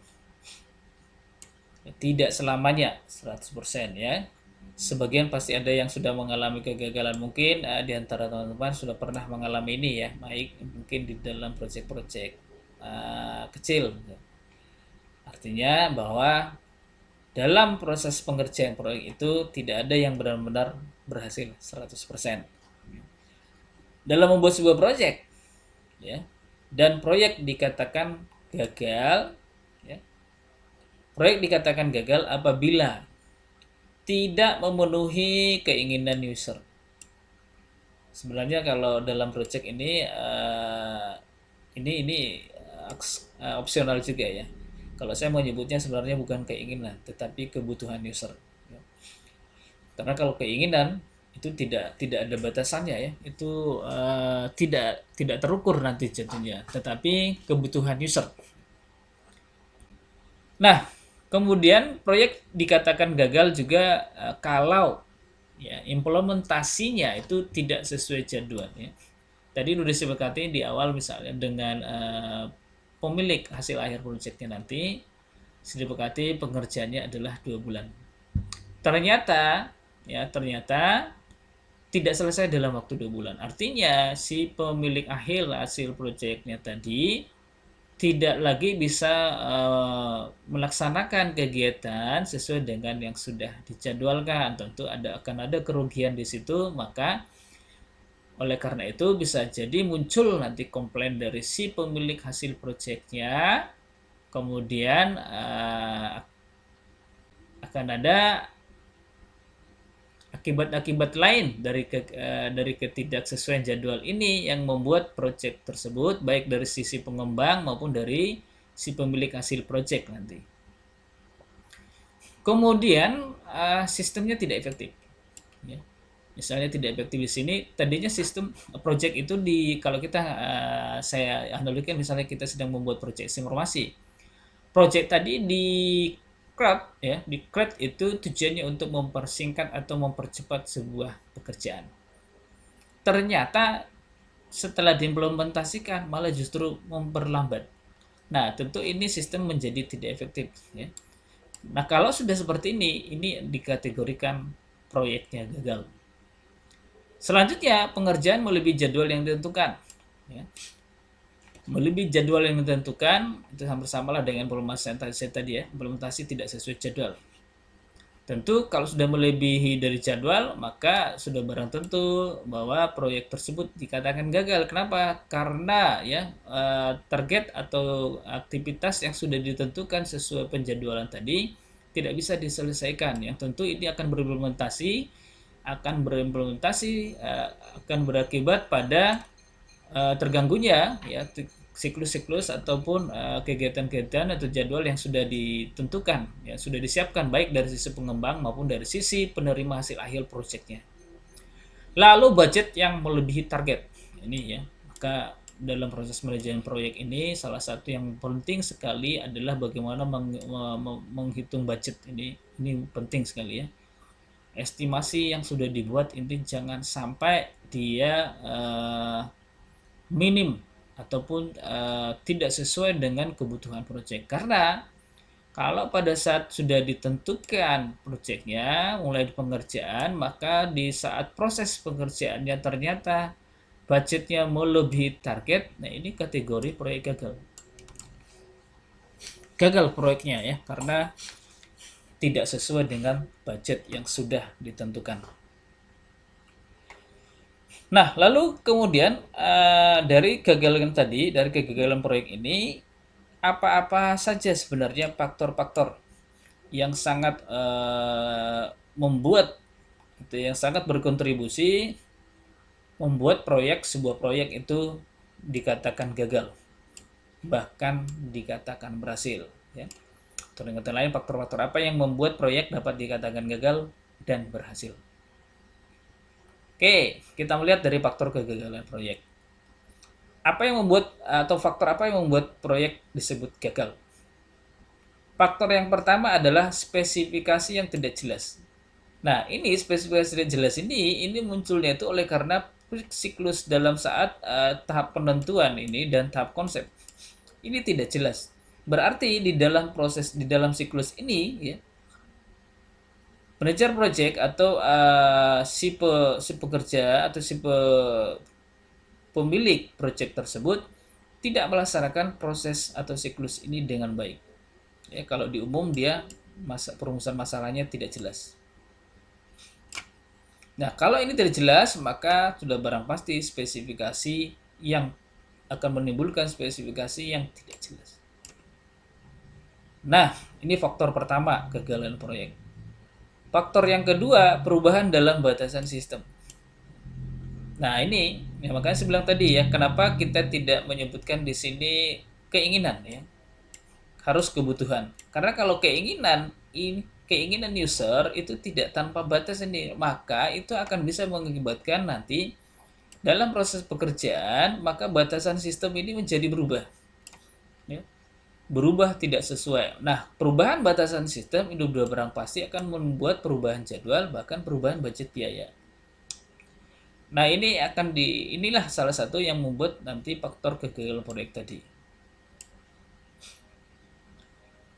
Tidak selamanya 100% ya. Sebagian pasti ada yang sudah mengalami kegagalan, mungkin di antara teman-teman sudah pernah mengalami ini ya, baik mungkin di dalam proyek-proyek kecil. Artinya bahwa dalam proses pengerjaan proyek itu tidak ada yang benar-benar berhasil 100%. Dalam membuat sebuah proyek ya, dan proyek dikatakan gagal ya. Proyek dikatakan gagal apabila tidak memenuhi keinginan user. Sebenarnya kalau dalam project ini opsional juga ya. Kalau saya mau nyebutnya sebenarnya bukan keinginan, tetapi kebutuhan user. Karena kalau keinginan itu tidak ada batasannya ya. Itu tidak terukur nanti jatuhnya, tetapi kebutuhan user. Nah, kemudian proyek dikatakan gagal juga kalau ya implementasinya itu tidak sesuai jadwal ya. Tadi sudah disepakati di awal misalnya dengan pemilik hasil akhir proyeknya nanti disepakati pengerjaannya adalah 2 bulan. Ternyata tidak selesai dalam waktu 2 bulan. Artinya si pemilik akhir hasil proyeknya tadi tidak lagi bisa melaksanakan kegiatan sesuai dengan yang sudah dijadwalkan. Tentu akan ada kerugian di situ, maka Oleh karena itu bisa jadi muncul nanti komplain dari si pemilik hasil proyeknya, kemudian akan ada akibat-akibat lain dari ketidaksesuaian jadwal ini yang membuat proyek tersebut baik dari sisi pengembang maupun dari si pemilik hasil proyek nanti. Kemudian sistemnya tidak efektif. Ya. Misalnya tidak efektif di sini, tadinya sistem project itu kalau kita saya analogikan misalnya kita sedang membuat project informasi. Project tadi di CRUD itu tujuannya untuk mempersingkat atau mempercepat sebuah pekerjaan. Ternyata setelah diimplementasikan malah justru memperlambat. Nah, tentu ini sistem menjadi tidak efektif ya. Nah, kalau sudah seperti ini dikategorikan proyeknya gagal. Selanjutnya, pengerjaan melebihi jadwal yang ditentukan. Ya. Melebihi jadwal yang ditentukan, itu hampir samalah dengan implementasi tadi ya, implementasi tidak sesuai jadwal. Tentu kalau sudah melebihi dari jadwal, maka sudah barang tentu bahwa proyek tersebut dikatakan gagal. Kenapa? Karena ya target atau aktivitas yang sudah ditentukan sesuai penjadwalan tadi tidak bisa diselesaikan. Yang tentu ini akan akan berakibat pada terganggunya ya siklus-siklus ataupun kegiatan-kegiatan atau jadwal yang sudah ditentukan, yang sudah disiapkan baik dari sisi pengembang maupun dari sisi penerima hasil akhir proyeknya. Lalu budget yang melebihi target. Ini ya, maka dalam proses manajemen proyek ini salah satu yang penting sekali adalah bagaimana menghitung budget ini. Ini penting sekali ya. Estimasi yang sudah dibuat ini jangan sampai dia minim ataupun tidak sesuai dengan kebutuhan proyek. Karena kalau pada saat sudah ditentukan proyeknya mulai di pengerjaan, maka di saat proses pengerjaannya ternyata budgetnya melebihi target, nah ini kategori proyek gagal. Gagal proyeknya ya, karena tidak sesuai dengan budget yang sudah ditentukan. Nah, lalu kemudian dari kegagalan proyek ini, apa-apa saja sebenarnya faktor-faktor yang sangat yang sangat berkontribusi membuat sebuah proyek itu dikatakan gagal, bahkan dikatakan berhasil. Ya. Dengan kata lain, faktor-faktor apa yang membuat proyek dapat dikatakan gagal dan berhasil? Oke, kita melihat dari faktor kegagalan proyek. Apa yang membuat atau faktor apa yang membuat proyek disebut gagal? Faktor yang pertama adalah spesifikasi yang tidak jelas. Nah, ini spesifikasi tidak jelas ini munculnya itu oleh karena siklus dalam saat tahap penentuan ini dan tahap konsep ini tidak jelas. Berarti di dalam siklus ini ya, manajer project atau si pekerja atau si pemilik project tersebut tidak melaksanakan proses atau siklus ini dengan baik. Ya, kalau di umum dia perumusan masalahnya tidak jelas. Nah, kalau ini tidak jelas, maka sudah barang pasti spesifikasi yang akan menimbulkan spesifikasi yang tidak jelas. Nah, ini faktor pertama kegagalan proyek. Faktor yang kedua, perubahan dalam batasan sistem. Nah, ini ya makanya saya bilang tadi ya, kenapa kita tidak menyebutkan di sini keinginan ya. Harus kebutuhan. Karena kalau keinginan user itu tidak tanpa batas ini, maka itu akan bisa mengakibatkan nanti dalam proses pekerjaan, maka batasan sistem ini menjadi berubah. Ya. Berubah tidak sesuai. Nah, perubahan batasan sistem itu sudah barang pasti akan membuat perubahan jadwal, bahkan perubahan budget biaya. Nah, inilah salah satu yang membuat nanti faktor kegagalan proyek tadi.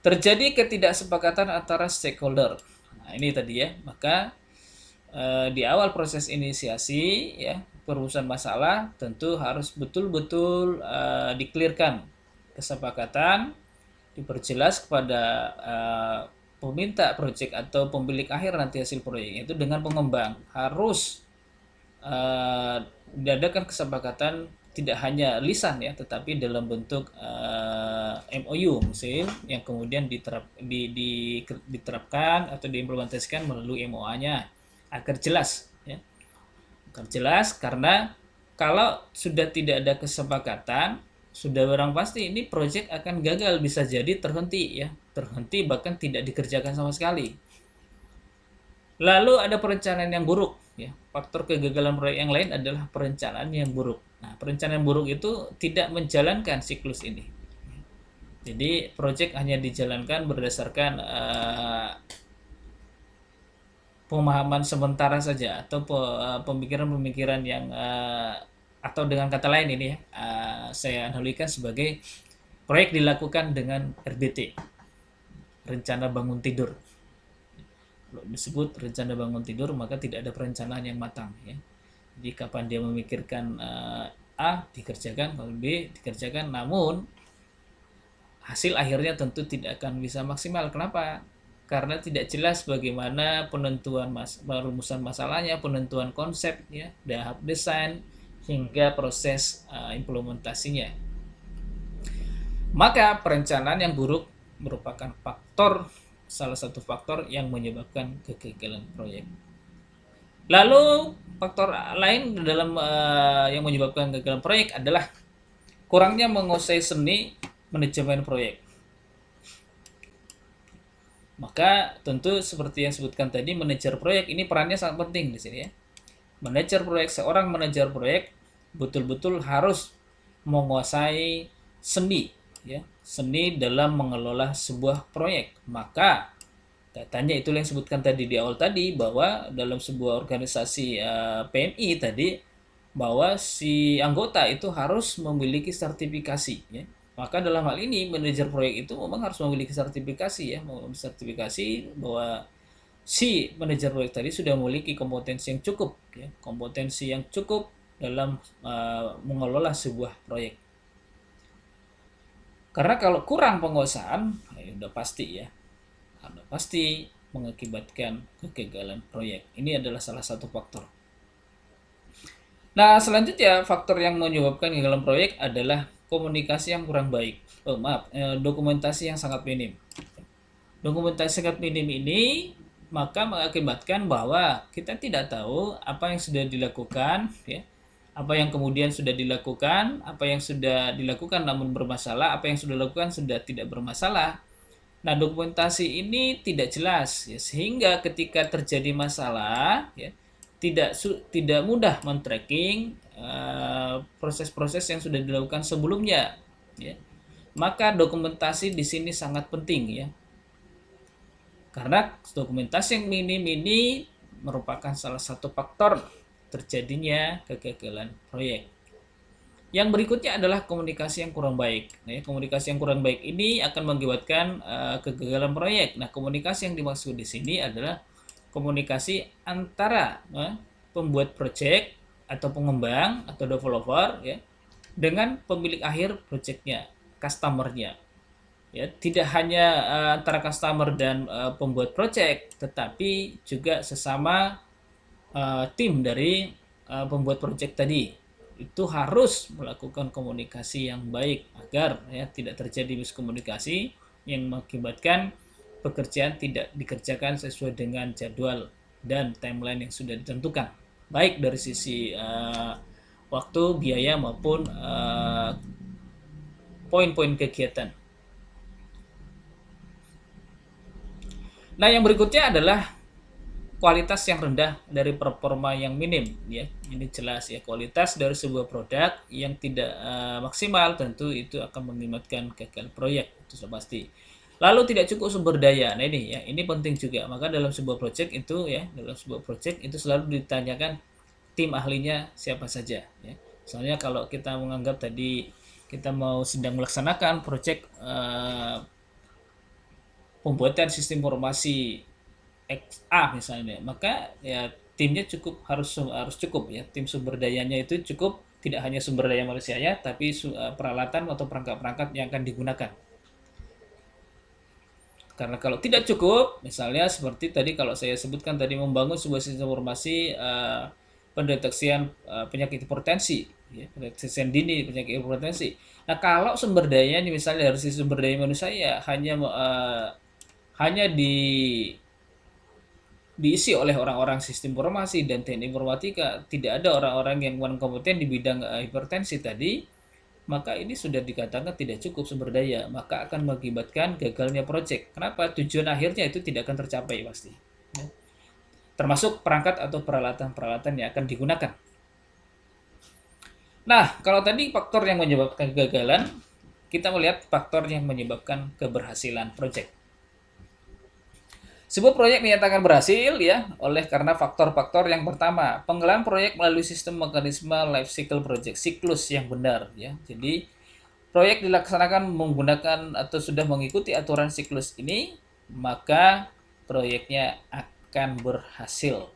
Terjadi ketidaksepakatan antara stakeholder. Nah, ini tadi ya. Maka di awal proses inisiasi ya, perumusan masalah tentu harus betul-betul di-clearkan kesepakatan, diperjelas kepada peminta proyek atau pemilik akhir nanti hasil proyeknya itu dengan pengembang harus diadakan kesepakatan tidak hanya lisan ya, tetapi dalam bentuk MOU misalnya yang kemudian diterapkan atau diimplementasikan melalui MOA-nya agar jelas ya. Agar jelas, karena kalau sudah tidak ada kesepakatan, sudah barang pasti ini proyek akan gagal, bisa jadi terhenti ya, terhenti bahkan tidak dikerjakan sama sekali. Lalu ada perencanaan yang buruk ya. Faktor kegagalan proyek yang lain adalah perencanaan yang buruk. Nah, perencanaan buruk itu tidak menjalankan siklus ini. Jadi proyek hanya dijalankan berdasarkan pemahaman sementara saja atau pemikiran-pemikiran yang atau dengan kata lain ini ya, saya analogikan sebagai proyek dilakukan dengan RBT, rencana bangun tidur. Kalau disebut rencana bangun tidur, maka tidak ada perencanaan yang matang ya. Jadi kapan dia memikirkan A dikerjakan, kalau B dikerjakan, namun hasil akhirnya tentu tidak akan bisa maksimal. Kenapa? Karena tidak jelas bagaimana penentuan perumusan masalahnya, penentuan konsep ya, tahap desain hingga proses implementasinya. Maka perencanaan yang buruk merupakan salah satu faktor yang menyebabkan kegagalan proyek. Lalu faktor lain dalam yang menyebabkan kegagalan proyek adalah kurangnya menguasai seni manajemen proyek. Maka tentu seperti yang sebutkan tadi, manajer proyek ini perannya sangat penting di sini ya. Seorang manajer proyek betul-betul harus menguasai seni ya, seni dalam mengelola sebuah proyek. Maka katanya itulah yang sebutkan tadi di awal tadi, bahwa dalam sebuah organisasi PMI tadi, bahwa si anggota itu harus memiliki sertifikasi ya. Maka dalam hal ini manajer proyek itu memang harus memiliki sertifikasi ya, sertifikasi bahwa si manajer proyek tadi sudah memiliki kompetensi yang cukup ya, kompetensi yang cukup dalam mengelola sebuah proyek. Karena kalau kurang penguasaan, ya udah pasti ya, udah pasti mengakibatkan kegagalan proyek. Ini adalah salah satu faktor. Nah, selanjutnya faktor yang menyebabkan kegagalan proyek adalah komunikasi yang kurang baik. Dokumentasi yang sangat minim. Dokumentasi sangat minim ini maka mengakibatkan bahwa kita tidak tahu apa yang sudah dilakukan ya, apa yang kemudian sudah dilakukan, apa yang sudah dilakukan namun bermasalah, apa yang sudah dilakukan sudah tidak bermasalah. Nah, dokumentasi ini tidak jelas ya, sehingga ketika terjadi masalah ya, tidak mudah men-tracking proses-proses yang sudah dilakukan sebelumnya ya. Maka dokumentasi di sini sangat penting ya. Karena dokumentasi yang minim ini merupakan salah satu faktor terjadinya kegagalan proyek. Yang berikutnya adalah komunikasi yang kurang baik. Nah, komunikasi yang kurang baik ini akan mengakibatkan kegagalan proyek. Nah, komunikasi yang dimaksud di sini adalah komunikasi antara pembuat proyek atau pengembang atau developer ya, dengan pemilik akhir proyeknya, customernya. Ya, tidak hanya antara customer dan pembuat proyek, tetapi juga sesama tim dari pembuat proyek tadi. Itu harus melakukan komunikasi yang baik agar ya tidak terjadi miskomunikasi yang mengakibatkan pekerjaan tidak dikerjakan sesuai dengan jadwal dan timeline yang sudah ditentukan, baik dari sisi waktu, biaya maupun poin-poin kegiatan. Nah, yang berikutnya adalah kualitas yang rendah dari performa yang minim ya. Ini jelas ya, kualitas dari sebuah produk yang tidak maksimal tentu itu akan mengakibatkan gagal proyek, itu sudah pasti. Lalu tidak cukup sumber daya. Nah, ini ya, ini penting juga. Maka dalam sebuah proyek itu ya, dalam sebuah proyek itu selalu ditanyakan tim ahlinya siapa saja ya. Soalnya kalau kita menganggap tadi kita mau sedang melaksanakan proyek pembuatan sistem informasi XA misalnya, maka ya timnya harus cukup ya, tim sumber dayanya itu cukup, tidak hanya sumber daya manusianya tapi peralatan atau perangkat-perangkat yang akan digunakan. Karena kalau tidak cukup, misalnya seperti tadi kalau saya sebutkan tadi, membangun sebuah sistem informasi pendeteksian penyakit hipertensi, ya, pendeteksian dini penyakit hipertensi. Nah, kalau sumber dayanya misalnya dari sisi sumber daya manusia ya hanya diisi oleh orang-orang sistem informasi dan teknik informatika, tidak ada orang-orang yang kompeten di bidang hipertensi tadi, maka ini sudah dikatakan tidak cukup sumber daya, maka akan mengakibatkan gagalnya proyek. Kenapa? Tujuan akhirnya itu tidak akan tercapai pasti. Ya. Termasuk perangkat atau peralatan-peralatan yang akan digunakan. Nah, kalau tadi faktor yang menyebabkan kegagalan, kita melihat faktor yang menyebabkan keberhasilan proyek. Sebuah proyek dinyatakan berhasil ya karena faktor-faktor yang pertama, penggalan proyek melalui sistem mekanisme life cycle project, siklus yang benar ya. Jadi proyek dilaksanakan menggunakan atau sudah mengikuti aturan siklus ini, maka proyeknya akan berhasil.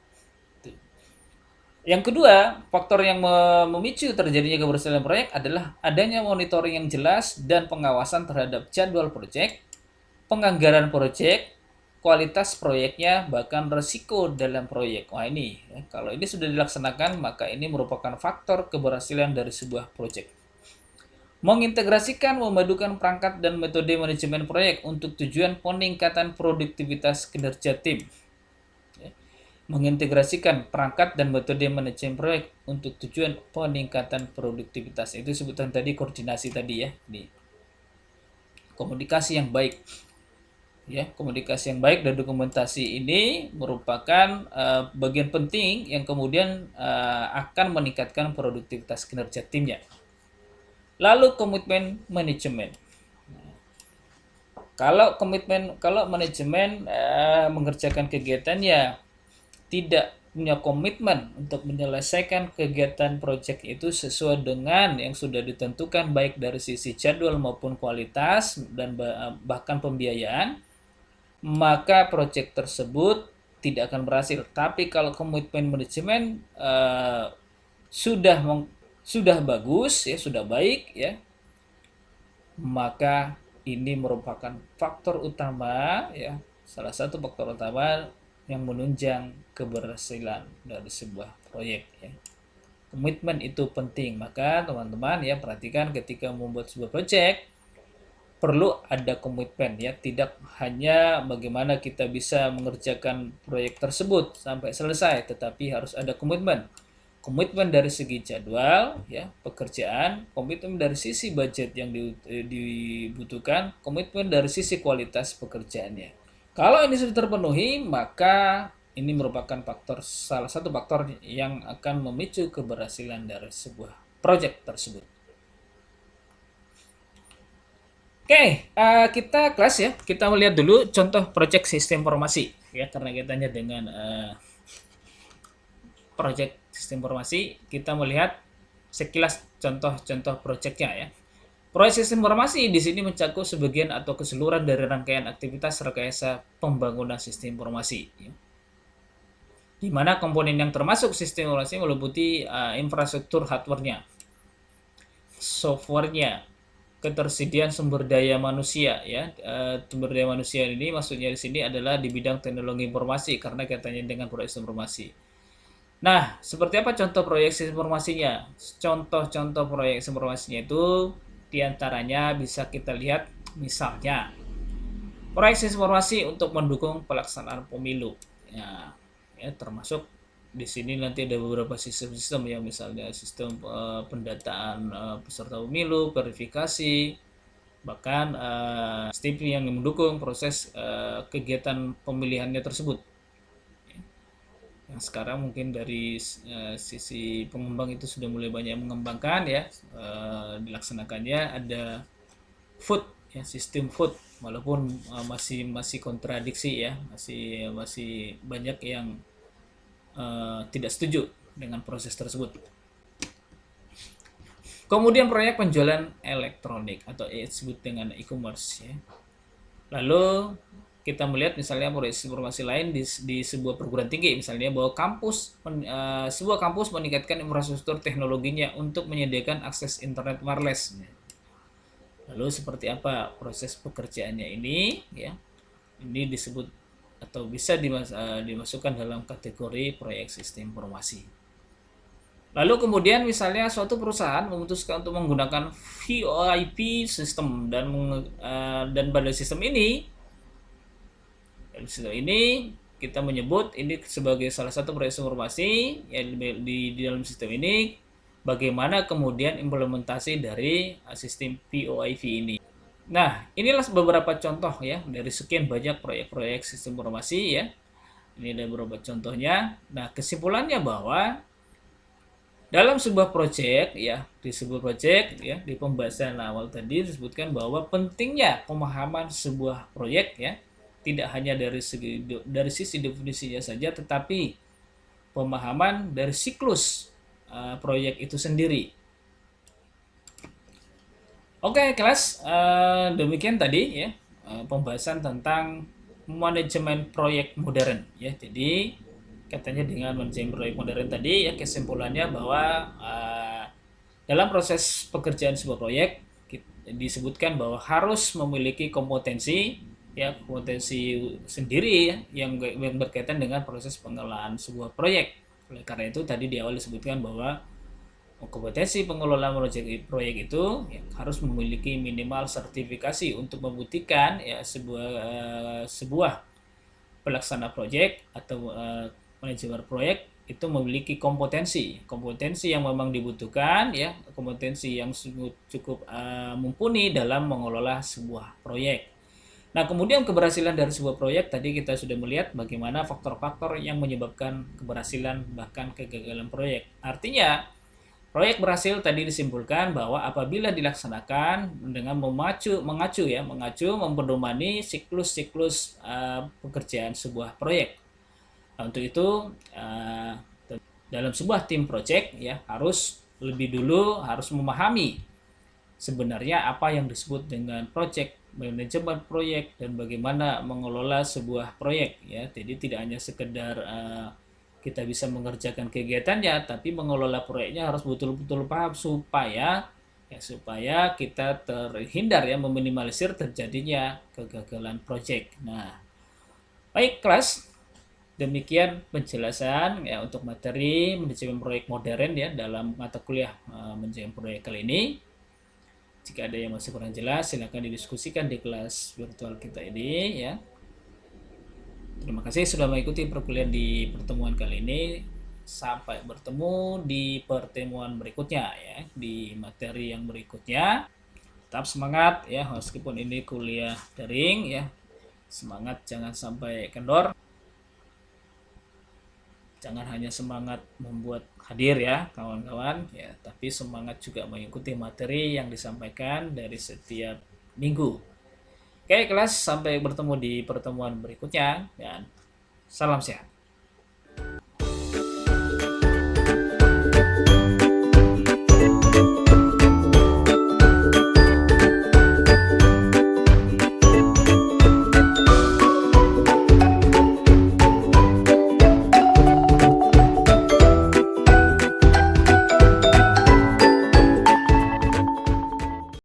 Yang kedua, faktor yang memicu terjadinya keberhasilan proyek adalah adanya monitoring yang jelas dan pengawasan terhadap jadwal proyek, penganggaran proyek, kualitas proyeknya, bahkan resiko dalam proyek. Wah ini, ya, kalau ini sudah dilaksanakan, maka ini merupakan faktor keberhasilan dari sebuah proyek. Mengintegrasikan, memadukan perangkat dan metode manajemen proyek untuk tujuan peningkatan produktivitas kinerja tim. Mengintegrasikan perangkat dan metode manajemen proyek untuk tujuan peningkatan produktivitas. Itu sebutan tadi koordinasi tadi ya. Ini komunikasi yang baik. Ya, komunikasi yang baik dan dokumentasi ini merupakan bagian penting yang kemudian akan meningkatkan produktivitas kinerja timnya. Lalu komitmen manajemen. Kalau manajemen mengerjakan kegiatannya tidak punya komitmen untuk menyelesaikan kegiatan proyek itu sesuai dengan yang sudah ditentukan baik dari sisi jadwal maupun kualitas dan bahkan pembiayaan, maka proyek tersebut tidak akan berhasil. Tapi kalau komitmen manajemen sudah bagus ya, sudah baik ya, maka ini merupakan faktor utama ya, salah satu faktor utama yang menunjang keberhasilan dari sebuah proyek ya. Komitmen itu penting, maka teman-teman ya perhatikan ketika membuat sebuah proyek perlu ada komitmen ya, tidak hanya bagaimana kita bisa mengerjakan proyek tersebut sampai selesai, tetapi harus ada komitmen. Komitmen dari segi jadwal ya, pekerjaan, komitmen dari sisi budget yang dibutuhkan, komitmen dari sisi kualitas pekerjaannya. Kalau ini sudah terpenuhi, maka ini merupakan salah satu faktor yang akan memicu keberhasilan dari sebuah proyek tersebut. Oke, kita kelas ya. Kita melihat dulu contoh proyek sistem informasi ya, karena kaitannya dengan proyek sistem informasi, kita melihat sekilas contoh-contoh proyeknya ya. Proyek sistem informasi di sini mencakup sebagian atau keseluruhan dari rangkaian aktivitas rekayasa pembangunan sistem informasi. Di mana komponen yang termasuk sistem informasi meliputi infrastruktur hardware-nya, software-nya, ketersediaan sumber daya manusia ya. Sumber daya manusia ini maksudnya di sini adalah di bidang teknologi informasi karena kaitannya dengan proyek sistem informasi. Nah, seperti apa contoh proyek sistem informasinya? Contoh-contoh proyek sistem informasinya itu diantaranya bisa kita lihat misalnya proyek sistem informasi untuk mendukung pelaksanaan pemilu ya, termasuk di sini nanti ada beberapa sistem-sistem yang misalnya sistem pendataan peserta pemilu, verifikasi, bahkan sistem yang mendukung proses kegiatan pemilihannya tersebut. Yang sekarang mungkin dari sisi pengembang itu sudah mulai banyak mengembangkan ya, dilaksanakannya ada food ya, sistem food, walaupun masih kontradiksi ya, masih banyak yang tidak setuju dengan proses tersebut. Kemudian proyek penjualan elektronik atau disebut dengan e-commerce ya. Lalu kita melihat misalnya proyek informasi lain di sebuah perguruan tinggi, misalnya bahwa sebuah kampus meningkatkan infrastruktur teknologinya untuk menyediakan akses internet wireless. Lalu seperti apa proses pekerjaannya ini ya? Ini disebut atau bisa dimasukkan dalam kategori proyek sistem informasi. Lalu kemudian misalnya suatu perusahaan memutuskan untuk menggunakan VoIP sistem dan pada sistem ini kita menyebut ini sebagai salah satu proyek informasi yang di dalam sistem ini, bagaimana kemudian implementasi dari sistem VoIP ini. Nah, inilah beberapa contoh ya dari sekian banyak proyek-proyek sistem informasi ya. Ini ada beberapa contohnya. Nah, kesimpulannya bahwa dalam sebuah proyek ya, di sebuah proyek ya, di pembahasan awal tadi disebutkan bahwa pentingnya pemahaman sebuah proyek ya, tidak hanya dari sisi definisinya saja, tetapi pemahaman dari siklus proyek itu sendiri. Oke, kelas, demikian tadi ya pembahasan tentang manajemen proyek modern ya. Jadi katanya dengan manajemen proyek modern tadi ya, kesimpulannya bahwa dalam proses pekerjaan sebuah proyek disebutkan bahwa harus memiliki kompetensi ya, kompetensi sendiri ya, yang berkaitan dengan proses pengelolaan sebuah proyek. Oleh karena itu tadi di awal disebutkan bahwa kompetensi pengelola proyek itu ya, harus memiliki minimal sertifikasi untuk membuktikan ya sebuah pelaksana proyek atau manajemen proyek itu memiliki kompetensi yang memang dibutuhkan ya, kompetensi yang cukup mumpuni dalam mengelola sebuah proyek. Nah, kemudian keberhasilan dari sebuah proyek tadi kita sudah melihat bagaimana faktor-faktor yang menyebabkan keberhasilan bahkan kegagalan proyek. Artinya, proyek berhasil tadi disimpulkan bahwa apabila dilaksanakan dengan mengacu mempedomani siklus-siklus pekerjaan sebuah proyek. Nah, untuk itu dalam sebuah tim proyek ya harus lebih dulu harus memahami sebenarnya apa yang disebut dengan proyek, manajemen proyek, dan bagaimana mengelola sebuah proyek ya. Jadi tidak hanya sekedar kita bisa mengerjakan kegiatannya, tapi mengelola proyeknya harus betul-betul paham supaya kita terhindar ya, meminimalisir terjadinya kegagalan proyek. Nah, baik kelas, demikian penjelasan ya untuk materi manajemen proyek modern ya dalam mata kuliah manajemen proyek kali ini. Jika ada yang masih kurang jelas, silakan didiskusikan di kelas virtual kita ini ya. Terima kasih sudah mengikuti perkuliahan di pertemuan kali ini. Sampai bertemu di pertemuan berikutnya ya, di materi yang berikutnya. Tetap semangat ya, meskipun ini kuliah daring ya. Semangat, jangan sampai kendor. Jangan hanya semangat membuat hadir ya kawan-kawan ya, tapi semangat juga mengikuti materi yang disampaikan dari setiap minggu. Oke kelas, sampai bertemu di pertemuan berikutnya dan salam sehat.